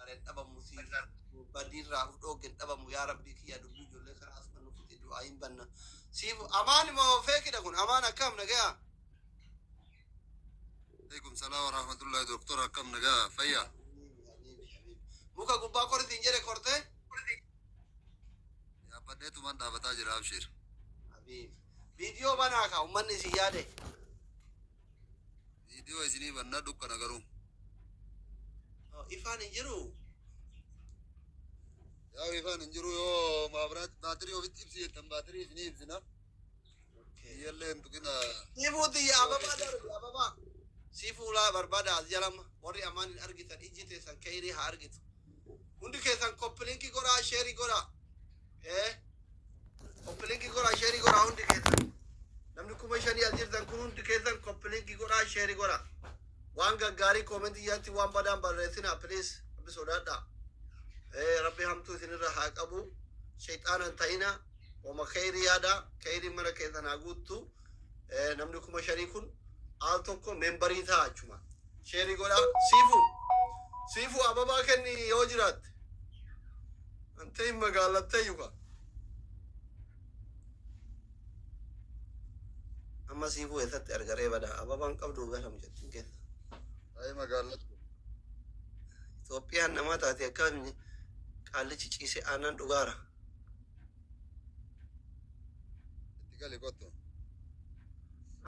gargaaran dhaba musiif badin raaf dhooggen dhabamu yaa rabbii kiyya dubbii ijoollee karaa as bannu futi du'aa hin banna siif amaan moo feekidha kun amaan akkam nagaya عليكم السلام ورحمة الله دكتور أكم نجا فيا muka gubbaa kortiin jedhe korte يا بديت من دابت أجر أبشر habiib viidiyoo banaa ka ummanni si yaade فيديو إسني بنا دكان أجرو ifaan hin jiru يا ويفان إنجرو يو مابرات باتري وفي تبسي تم باتري إسني إسنا يلا أنتو كنا siifuuti ababaa darbe ababaa siifulaa barbaada as jalama warri amaan hin argitan ijji teessan kayrii haa argitu hundi keessan koppilinki godhaa sheerii godhaa koppilinki godhaa sheerii godhaa hundi keessan namni kuma shanii as jirtan kun hundi keessan koppilinki godhaa sheerii godhaa waan gaggaarii koomentii iyyaatti waan badaan barreessina piliis rabbi sodaadhaa rabbi hamtuu isinirra haa qabu shayxaanan ta'ina wama kayrii yaada kayrii mana keessan haa guuttu namni kuma shanii kun al tokko membarii ta'a achuma sheerii godhaa siifu ababaa kenni yoo jiraatte ante hin magaalattee yuka amma siifu eessatti argaree bada ababaan qabdu galam jettin keessa أي مقالة Itoophiyaan namaa taate akkam qaallichi ciise aannan dhugaara تقالي قطو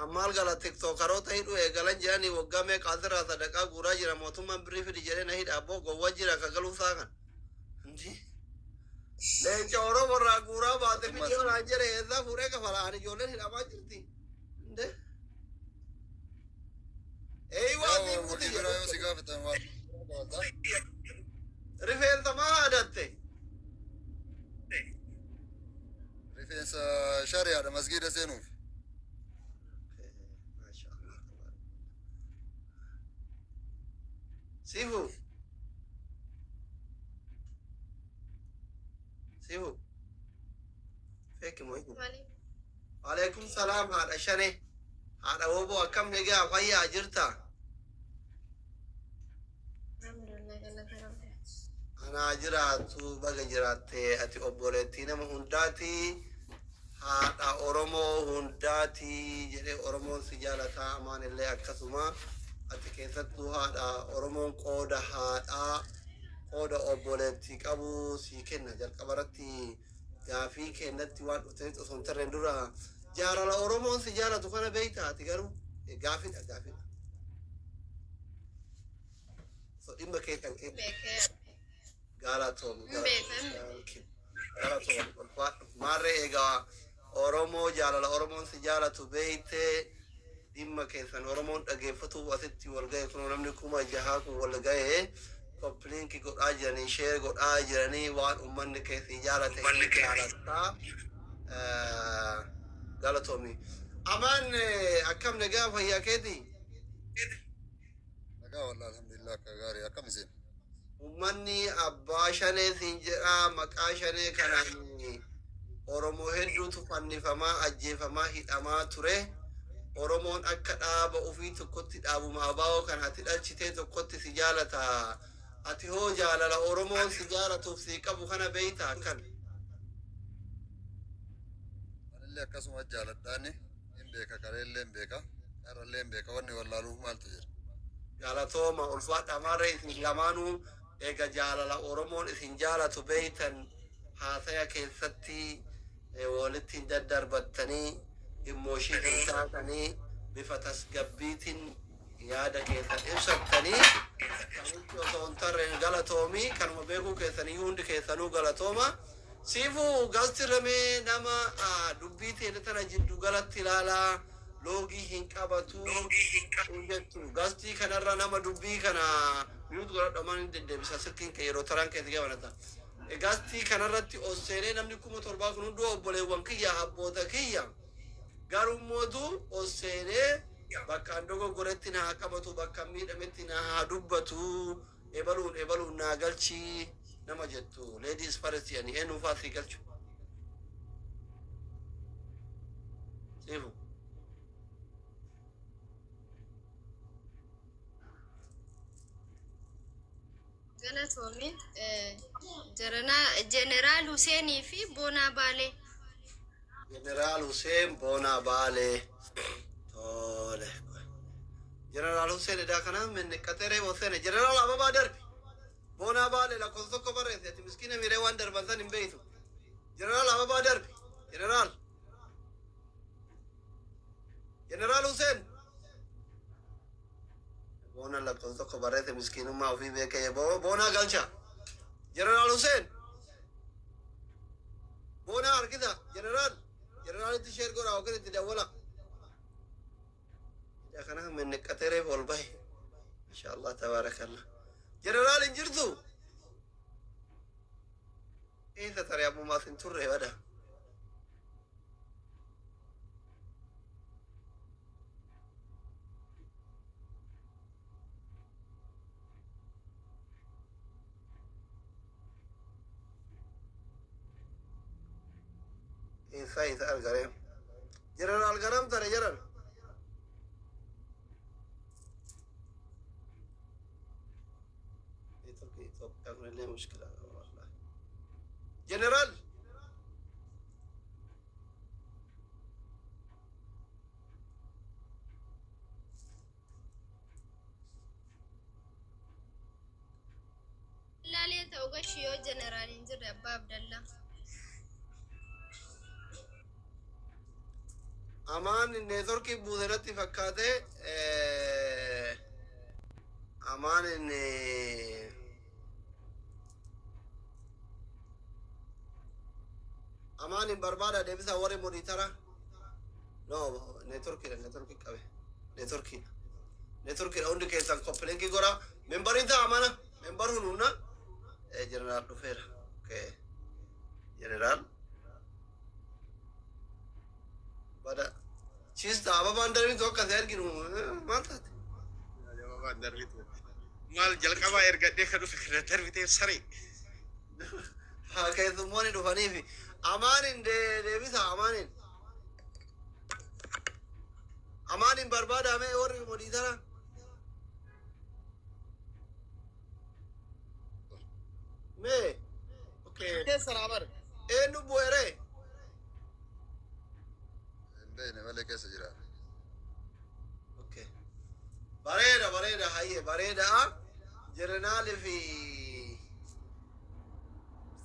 ammaal gala tiktookaroota hidhu eegalan jedhanii waggaa meeqa asirraa sadaqaa guuraa jira mootummaan birrii fidi jedhee na hidha abboo gowwa jira ka galuu saakan inji leenca oromoorraa guuraa baate fidiyoo naan jedhe eessaa fuudhee kafalaan ijoolleen hidhamaa jirti inde waan ودي برا يو سقافة تنوار rifeensa maa haadatte ريفينس شارع على مسجد سينوف Masha Allah. Sifu. Feki moiku. Alaikum salam haadha shane. Haadha wobo akkam nagaa fayyaa jirta. Anaa jiraatu baga jiraatte ati obboleettii nama hundaati. Haadha Oromoo hundaati jedhee Oromoon si jaalataa amaan illee akkasuma ati keessattuu haadha Oromoon qooda haadhaa qooda obboleettii qabu si kenna jalqabarratti gaafii kennatti waan dhuftanitti osoo hin tarreen dura jaalala Oromoon si jaalatu kana beeyta ati garuu gaafidha so dhimma keessan galatoom maarree egaa Oromoo jaalala Oromoon si jaalatu beeyte dhimma keessan Oromoon dhageeffatuuf asitti wal ga'e kun namni kuma jahaa kun wal ga'e koppilinki godhaa jiranii sheer godhaa jiranii waan ummanni keessi jaalate jaalataa galatoomi amaan akkam nagaa fayyaa keeti نجا والله الحمد لله كغاري أكم زين ummanni abbaa shanee siin jedhaa maqaa shanee kanaan Oromoo hedduutu fannifamaa ajjeefamaa hidhamaa ture Oromoon akka dhaaba ofii tokkotti dhaabuma abaa'oo kan ati dhalchitee tokkotti si jaalata ati hoo jaalala Oromoon si jaalatuuf si qabu kana beeyta kan أنا اللي أكسم أجال الداني إن بيكا كاري اللي بيكا أرى اللي بيكا وني والله روح مال تجر jaalatooma ulfaadha maarree isin lamaanuu eega jaalala Oromoon isin jaalatu beeytan haasaya keessatti walitti daddarbattanii immooshin hin taatanii bifa tasgabbiitiin yaada keessan ibsattanii kanitti osoo hin tarreen galatoomii kanuma beekuu keessanii hundi keessanuu galatooma siifuu galtiramee nama dubbii teene tana jiddu galatti ilaalaa loogii hin qabatu jettu gastii kanarra nama dubbii kana minuutu godhadhamaan hin deddeebisa sirkiin kee yeroo taraan keessi gabanata gastii kanarratti osseenee namni 1700 kun hunduu obboleewwan kiyya abboota kiyya garummootu osseenee bakka dogoggoretti naa qabatu bakka miidhametti naa dubbatu ebaluun naa galchii nama jettu ladies first yani eenyuufaa si galchu siifu galatoomii jeneraal Huseenii fi Boonaa Baalee. Jeneraal Huseen Boonaa Baalee. Tole. Jeneraal Huseen idaa kana minni qaxeree Huseen jeneraal Ababaa darbi. Boonaa Baalee lakkoofsa tokko barreesse ati miskiina miree waan darban san hin beektu. Jeneraal Ababaa darbi. Jeneraal. Jeneraal Huseen. Boonaa lakkoofsa tokko barreesse miskiinummaa ofii beekee Boonaa galcha. Jeneraal Huseen. Boonaa harkisa. Jeneraal. Jeneraalitti sheer godhaa yookiin itti dawwala. Idaa kana minni qaxeree ol bahe. Inshaallah tabaarakallah. Jeneraal hin jirtu. Eessa taree ammummaaf hin turre bada. Eessa argaree. Jeneraal garam tare jiran. ليه مشكلة والله. جنرال لا ليه توقشيو جنرال انجر أبا عبد الله. أمان النذر كي بودرتي فكاته أمان أمان بربادة دبسة وري مونيترا نو نتركي كابه نتركي أوندي كيسان كوبلينكي غورا ممبر إنتا أمانة ممبر هنونا جنرال دوفير اوكي جنرال بدا چیز تا باندر تو کثیر کی مانتا يا باندر بيت مال جلقا باير قد يخدو فكرتر بيت سري ها كي ثموني دفني في أمان دبسة أمان بربادة أمي وري مونيترا مي اوكي كيس رابر ايه نبويري بين ولا كيس جرا اوكي بريدة هاي بريدة جرنالي في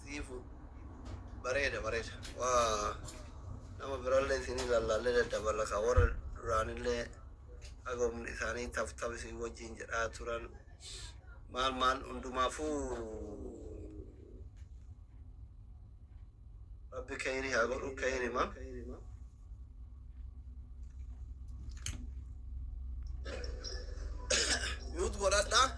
سيفو بريدة وا نما برالي سيني لالا لده دبلا كور راني اللي أقوم إنساني تفتح في وجه جراتوران مال أندو مافو ربي كيري أقول كيري ما يود قرأت